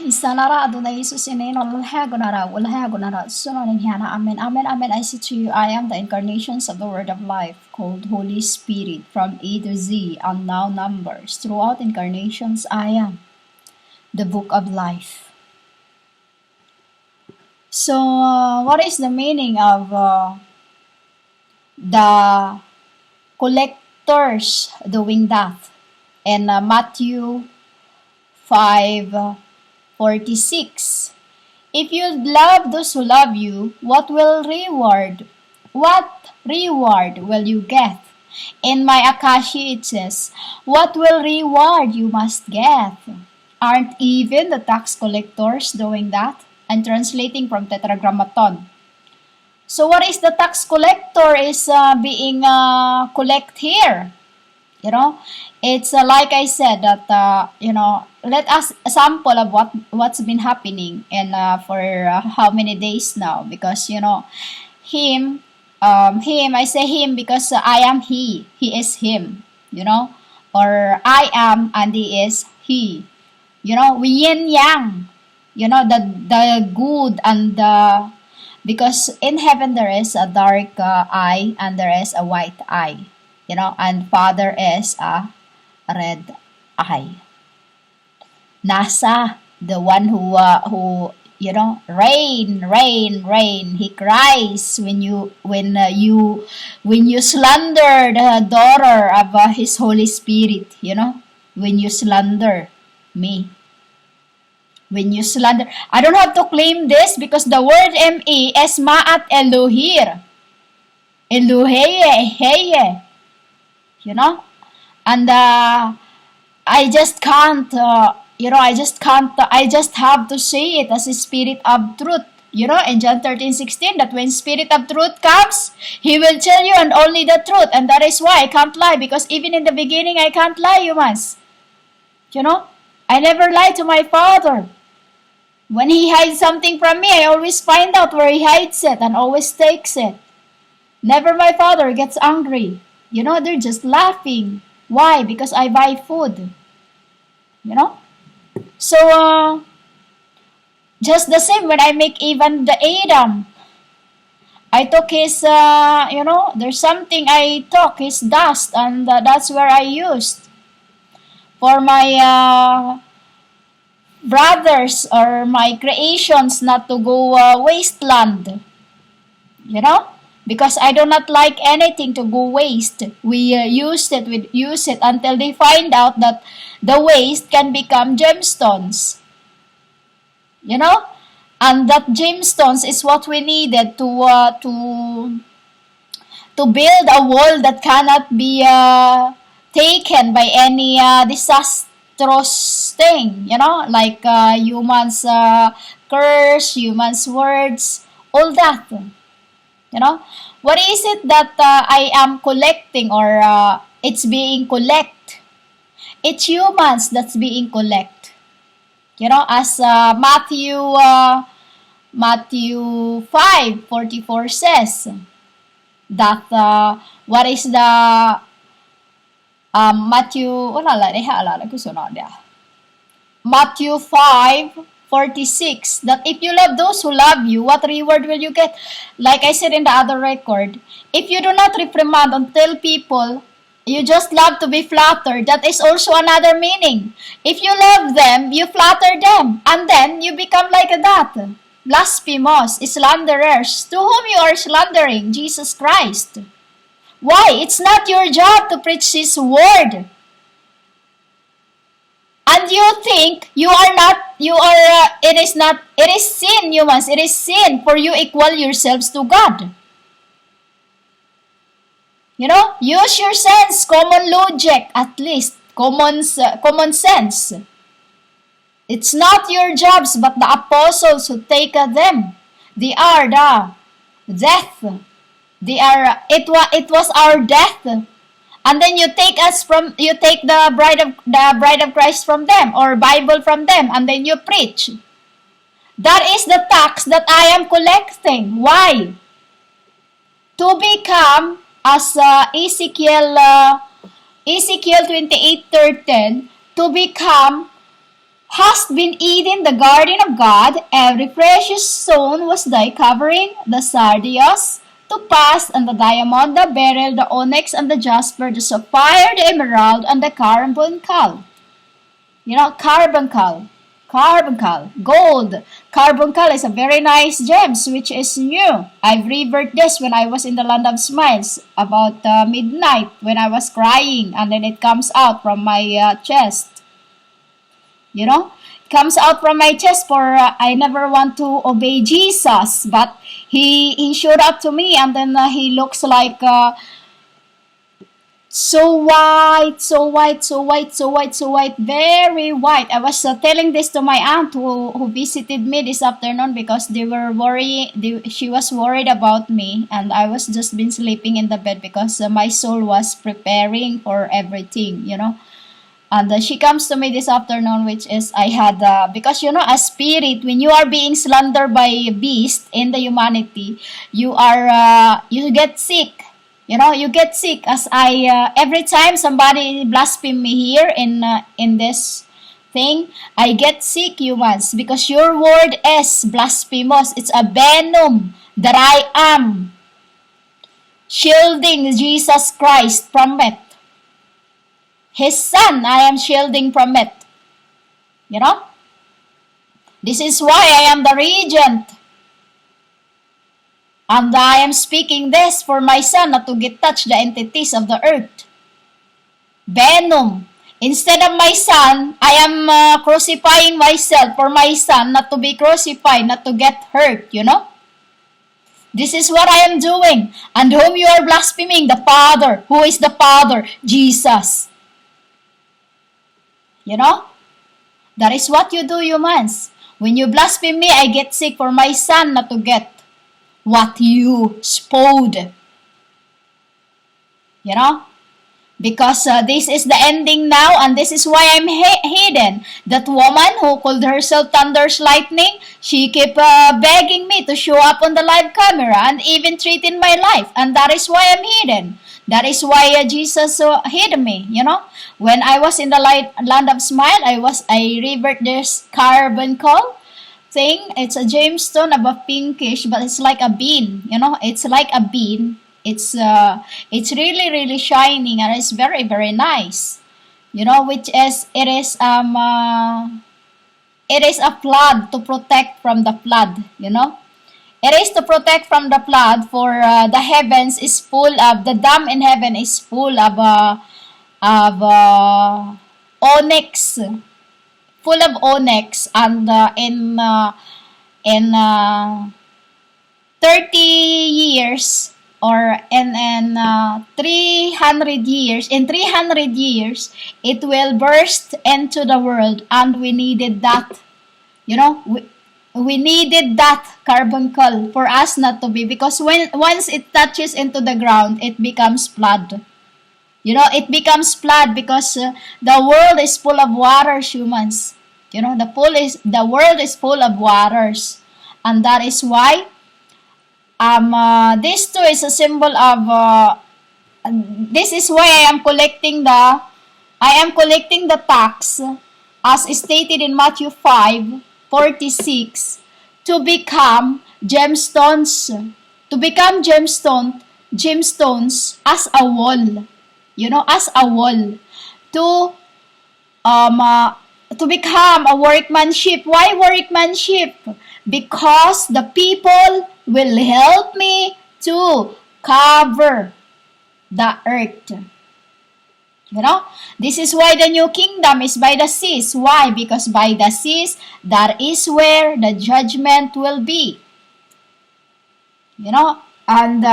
Isanara Adonai Jesus in name Alhagonara, Walhagonara, Sunan Hana, Amen, Amen, Amen. I say to you, I am the incarnations of the Word of Life, called Holy Spirit, from A to Z, unknown numbers. Throughout incarnations, I am the Book of Life. So, what is the meaning of the collectors doing that? In Matthew 5:46. If you love those who love you, what reward will you get? In my Akashi it says, what will reward you must get? Aren't even the tax collectors doing that? I'm translating from Tetragrammaton. So what is the tax collector is being collect here? It's like I said that let us sample of what's been happening and for how many days now, because him I say him because I am he is him, or I am and he is he, we yin yang, the good and the, because in heaven there is a dark eye and there is a white eye, and Father is a red eye. NASA, the one who rain. He cries when you slander the daughter of His Holy Spirit. When you slander me. When you slander, I don't have to claim this because the word me is ma'at elohir. Eloheye. And I just can't, I just have to say it as a spirit of truth. In John 13:16, that when Spirit of truth comes, He will tell you and only the truth. And that is why I can't lie, because even in the beginning, I can't lie, humans. I never lie to my Father. When He hides something from me, I always find out where He hides it and always takes it. Never my Father gets angry. They're just laughing. Why? Because I buy food. So, just the same when I make even the Adam. I took his, there's something I took, his dust, and that's where I used for my brothers or my creations not to go wasteland. Because I do not like anything to go waste. We use it until they find out that the waste can become gemstones. And that gemstones is what we needed to build a wall that cannot be taken by any disastrous thing. Like humans' curse, humans' words, all that. What is it that I am collecting or it's being collect? It's humans that's being collect. As Matthew 5:44 says that what is the Matthew 5:46, that if you love those who love you, what reward will you get? Like I said in the other record, if you do not reprimand and tell people, you just love to be flattered, that is also another meaning. If you love them, you flatter them, and then you become like that. Blasphemous, slanderers, to whom you are slandering, Jesus Christ. Why? It's not your job to preach His word. And you think it is sin, humans, it is sin for you equal yourselves to God. Use your sense, common logic, at least, common sense. It's not your jobs, but the apostles who take them. They are the death. It was our death. And then you take the bride of Christ from them, or Bible from them, and then you preach. That is the tax that I am collecting. Why? To become, as Ezekiel 28:13, to become Hast been eating the garden of God, every precious stone was thy covering, the sardius, topaz, and the diamond, the beryl, the onyx, and the jasper, the sapphire, the emerald, and the carbuncle. Carbuncle. Carbuncle. Gold. Carbuncle is a very nice gems, which is new. I've revered this when I was in the land of smiles, about midnight, when I was crying, and then it comes out from my chest. It comes out from my chest, for I never want to obey Jesus, but he showed up to me, and then he looks like so white, so white, so white, so white, so white, very white. I was telling this to my aunt who visited me this afternoon, because they were worried. She was worried about me, and I was just been sleeping in the bed, because my soul was preparing for everything. And she comes to me this afternoon, which is I had, because a spirit, when you are being slandered by a beast in the humanity, you get sick. You get sick. As every time somebody blaspheme me here in this thing, I get sick, humans, because your word is blasphemous. It's a venom that I am shielding Jesus Christ from it. His son, I am shielding from it. This is why I am the regent. And I am speaking this for my son not to get touched the entities of the earth. Venom. Instead of my son, I am crucifying myself for my son not to be crucified, not to get hurt, This is what I am doing. And whom you are blaspheming? The Father. Who is the Father? Jesus. That is what you do, humans. When you blaspheme me, I get sick for my son not to get what you spowed. Because this is the ending now, and this is why I'm hidden. That woman who called herself Thunder's Lightning, she kept begging me to show up on the live camera and even threaten my life, and that is why I'm hidden. That is why Jesus hid me. When I was in the land of smile, I revert this carbuncle thing. It's a gemstone of a pinkish, but it's like a bean. It's like a bean. It's really, really shining, and it's very, very nice. Which is it is a flood to protect from the flood. It is to protect from the flood, for the heavens is full of, the dam in heaven is full of onyx, full of onyx, and in 30 years, or in 300 years, it will burst into the world, and we needed that. We needed that carbuncle for us not to be, because once it touches into the ground, it becomes flood. It becomes flood, because the world is full of waters, humans. The world is full of waters, and that is why this too is a symbol of. This is why I am collecting the tax, as stated in Matthew 5:46, to become gemstones. To become gemstones as a wall. As a wall. To become a workmanship. Why workmanship? Because the people will help me to cover the earth. This is why the new kingdom is by the seas. Why? Because by the seas, that is where the judgment will be. And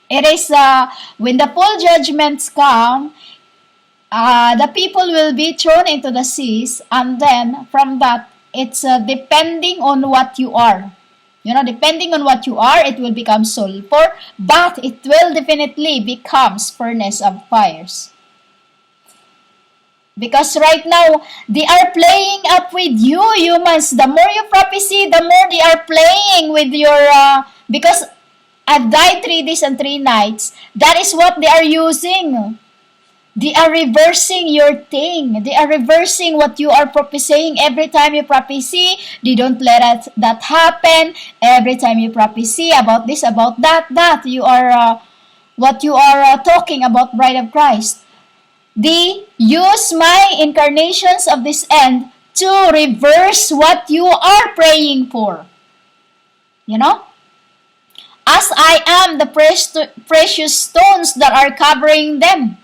it is when the full judgments come, the people will be thrown into the seas, and then from that, it's depending on what you are. Depending on what you are, it will become sulfur, but it will definitely becomes furnace of fires. Because right now, they are playing up with you, humans. The more you prophecy, the more they are playing with your, because I've died 3 days and 3 nights. That is what they are using. They are reversing your thing. They are reversing what you are prophesying. Every time you prophesy, they don't let that happen. Every time you prophesy about this, about that, you are, what you are talking about, Bride of Christ. They use my incarnations of this end to reverse what you are praying for. You know? As I am the precious stones that are covering them.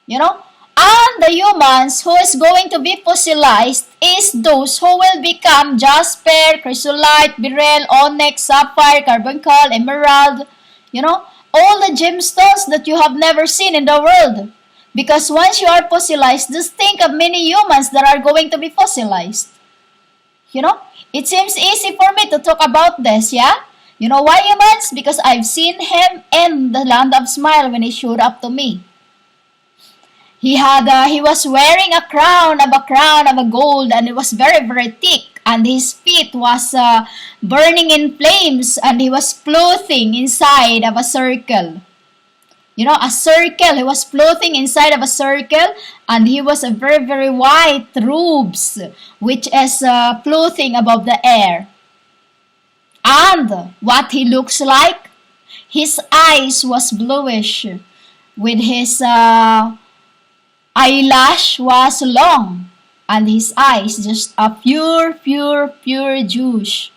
You know? And the humans who is going to be fossilized is those who will become jasper, chrysolite, beryl, onyx, sapphire, carbuncle, emerald. You know? All the gemstones that you have never seen in the world. Because once you are fossilized, just think of many humans that are going to be fossilized. You know? It seems easy for me to talk about this, yeah? You know why, humans? Because I've seen him in the land of smile when he showed up to me. He was wearing a crown of a gold, and it was very, very thick, and his feet was burning in flames, and he was floating inside of a circle. You know, a circle. He was floating inside of a circle, and he was a very, very white robes, which is floating above the air. And what he looks like, his eyes was bluish, with his eyelash was long, and his eyes just a pure, pure, pure juice.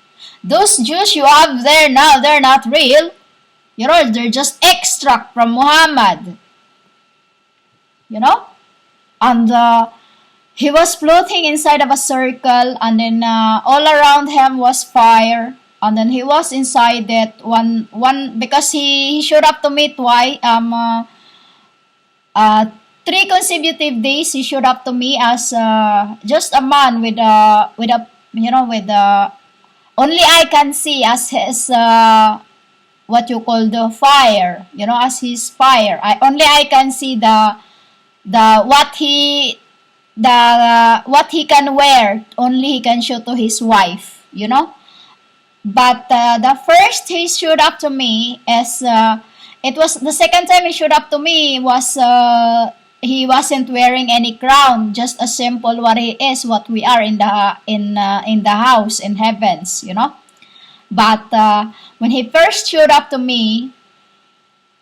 Those juice you have there now, they're not real. You know, they're just extract from Muhammad. You know? And he was floating inside of a circle, and then all around him was fire. And then he was inside it one because he showed up to me twice. 3 consecutive days he showed up to me as just a man with a only I can see as his what you call the fire, you know, as his fire. I can see the what he can wear. Only he can show to his wife, you know. But the first he showed up to me is it was the second time he showed up to me was he wasn't wearing any crown, just a simple what he is, what we are in the house in heavens, you know. But when he first showed up to me,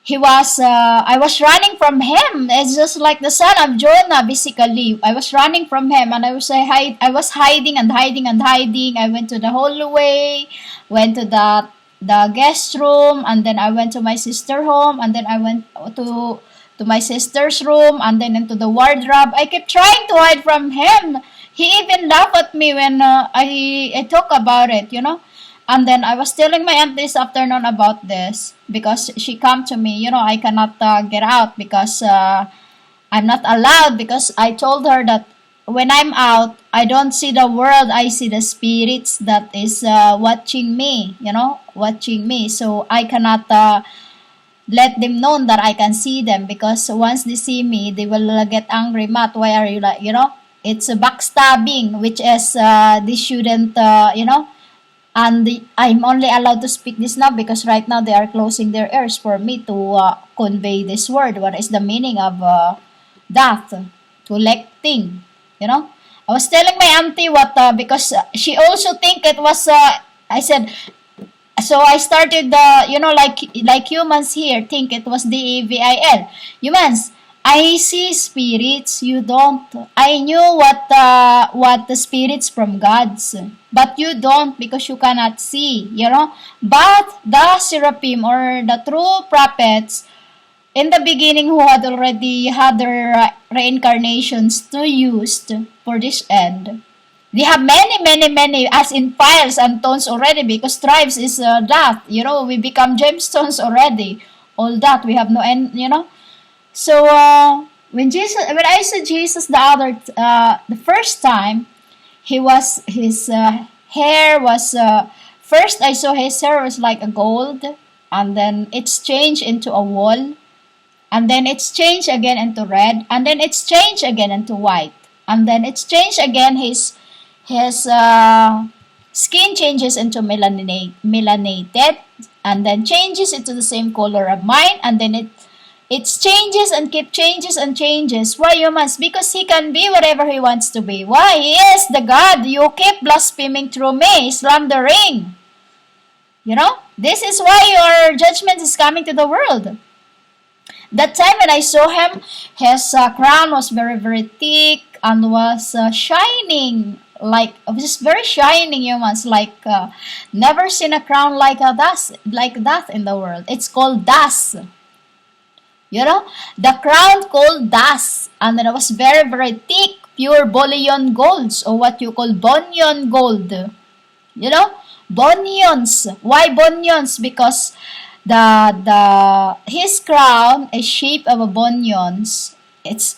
he was I was running from him. It's just like the son of Jonah, basically. I was running from him, and I was hiding and hiding and hiding. I went to the hallway, went to the guest room, and then I went to my sister's home, and then I went to my sister's room, and then into the wardrobe. I kept trying to hide from him. He even laughed at me when I talk about it, you know. And then I was telling my aunt this afternoon about this, because she come to me, you know, I cannot get out because I'm not allowed, because I told her that when I'm out, I don't see the world, I see the spirits that is watching me, you know, watching me. So I cannot let them know that I can see them, because once they see me, they will get angry. Matt, why are you like, you know, it's a backstabbing, which is they shouldn't, you know. And I'm only allowed to speak this now because right now they are closing their ears for me to convey this word. What is the meaning of that? Collecting, you know. I was telling my auntie what because she also think it was. I said, so I started you know, like humans here think it was DEVIL. Humans, I see spirits, you don't. I knew what the spirits from God's, but you don't because you cannot see, you know. But the seraphim or the true prophets in the beginning who had already had their reincarnations to used for this end. They have many, as in piles and tones already, because tribes is that, you know, we become gemstones already. All that, we have no end, you know. So when I saw Jesus the first time, his hair was first I saw his hair was like a gold, and then it's changed into a wool, and then it's changed again into red, and then it's changed again into white, and then it's changed again. His skin changes into melanated, and then changes into the same color of mine, and then It changes and keep changes and changes. Why humans? Because he can be whatever he wants to be. Why? He is the God. You keep blaspheming through me, slandering. You know? This is why your judgment is coming to the world. That time when I saw him, his crown was very, very thick and was shining. Like, just very shining, humans. Like, never seen a crown like that in the world. It's called dust. You know, the crown called dust, and then it was very, very thick, pure bullion golds, or what you call bunion gold. You know, bunions. Why bunions? Because his crown is shaped of a bunions. Let's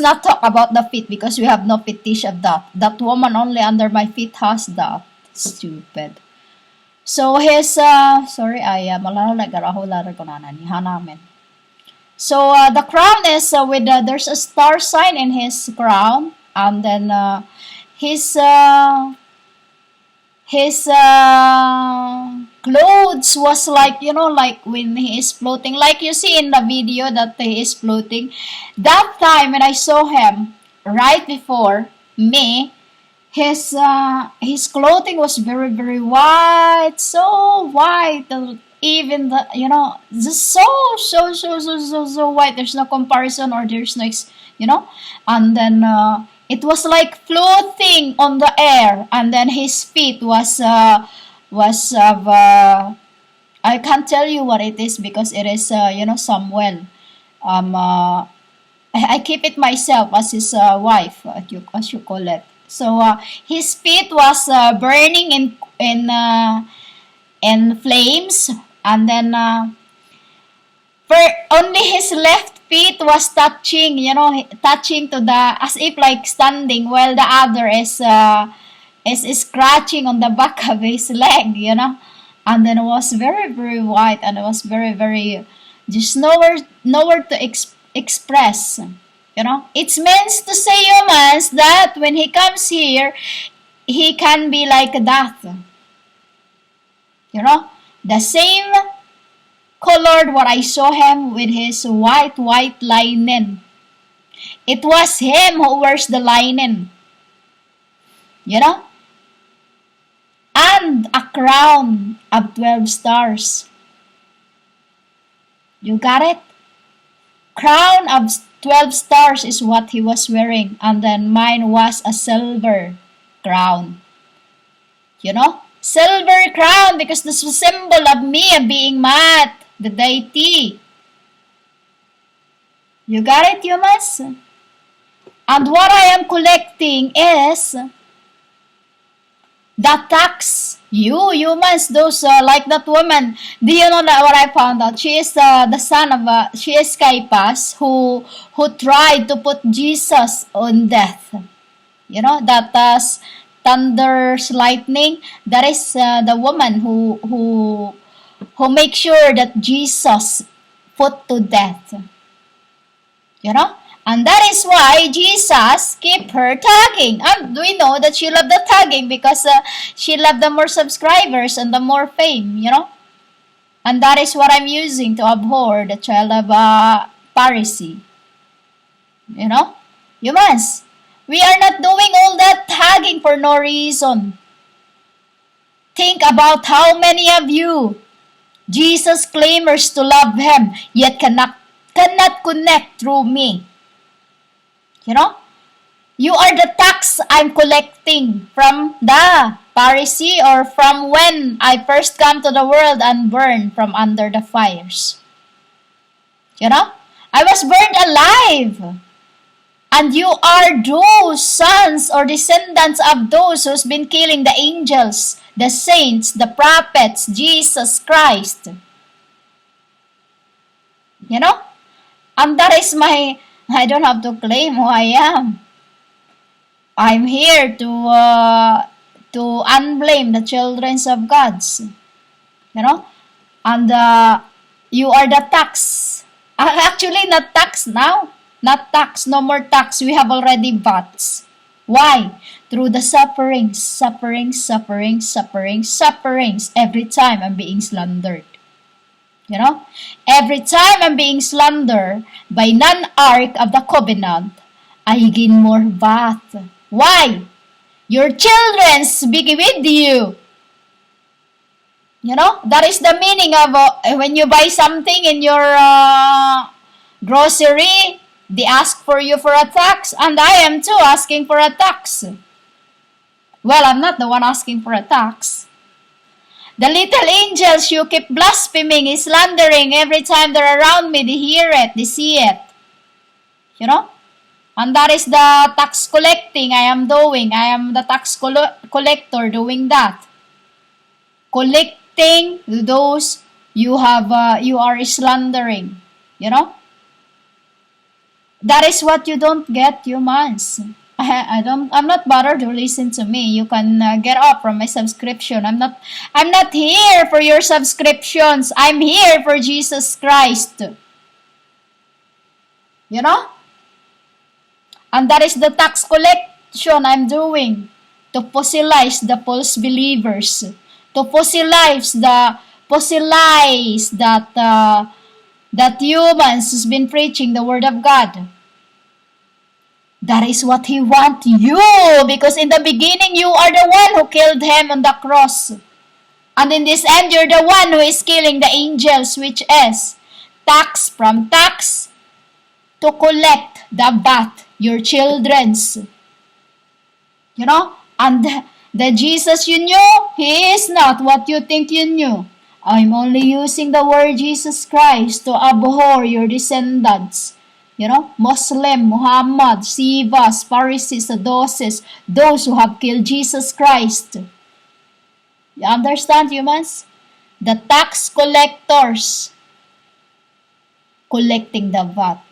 not talk about the feet because we have no fetish of that. That woman only under my feet has that. Stupid. So his sorry, I malala nagaraho lara ko na ni hanamen. So the crown is with there's a star sign in his crown, and then his clothes was like, you know, like when he is floating, like you see in the video that he is floating. That time when I saw him right before me, his clothing was very, very white, so white. Even the, you know, just so white. There's no comparison, or there's no, you know. And then it was like floating on the air, and then his feet was of I can't tell you what it is because it is you know, some well. I keep it myself as his wife, as you call it. So his feet was burning in flames, and then for only his left feet was touching, you know, touching to the, as if like standing, while the other is scratching on the back of his leg, you know. And then it was very, very white, and it was very, very, just nowhere to express, you know. It's meant to say, humans, that when he comes here, he can be like that, you know. The same colored what I saw him with his white linen. It was him who wears the linen, you know. And a crown of 12 stars. You got it? Crown of 12 stars is what he was wearing, and then mine was a silver crown. You know? Silver crown, because this was a symbol of me being Mat, the deity. You got it, humans? And what I am collecting is the tax. You humans, those like that woman. Do you know that what I found out? She is the son of she is Caiaphas, who tried to put Jesus on death. You know that thunder's lightning. That is the woman who makes sure that Jesus put to death. You know. And that is why Jesus keep her tagging. And we know that she loved the tagging because she loved the more subscribers and the more fame, you know. And that is what I'm using to abhor the child of Pharisee. You know. Humans, we are not doing all that tagging for no reason. Think about how many of you, Jesus claimers to love him, yet cannot connect through me. You know, you are the tax I'm collecting from the Pharisee, or from when I first come to the world and burned from under the fires. You know, I was burned alive. And you are those sons or descendants of those who's been killing the angels, the saints, the prophets, Jesus Christ. You know, and that is I don't have to claim who I am. I'm here to unblame the children of God's. You know? And you are the tax. Actually, not tax now. Not tax. No more tax. We have already vats. Why? Through the sufferings. Every time I'm being slandered. You know, every time I'm being slandered by non-ark of the covenant, I gain more vat. Why? Your children's be with you. You know, that is the meaning of when you buy something in your grocery, they ask for you for a tax, and I am too asking for a tax. Well, I'm not the one asking for a tax. The little angels you keep blaspheming, slandering every time they're around me, they hear it, they see it. You know? And that is the tax collecting I am doing. I am the tax collector doing that. Collecting those you are slandering. You know? That is what you don't get, humans. I'm not bothered to listen to me. You can get off from my subscription. I'm not here for your subscriptions. I'm here for Jesus Christ. You know? And that is the tax collection I'm doing to fossilize the false believers, to fossilize that humans has been preaching the word of God. That is what He wants you, because in the beginning you are the one who killed Him on the cross. And in this end, you're the one who is killing the angels, which is tax from tax to collect the vat, your children's. You know? And the Jesus you knew, He is not what you think you knew. I'm only using the word Jesus Christ to abhor your descendants. You know, Muslim, Muhammad, Sivas, Pharisees, Sadducees, those who have killed Jesus Christ. You understand, humans? The tax collectors collecting the VAT.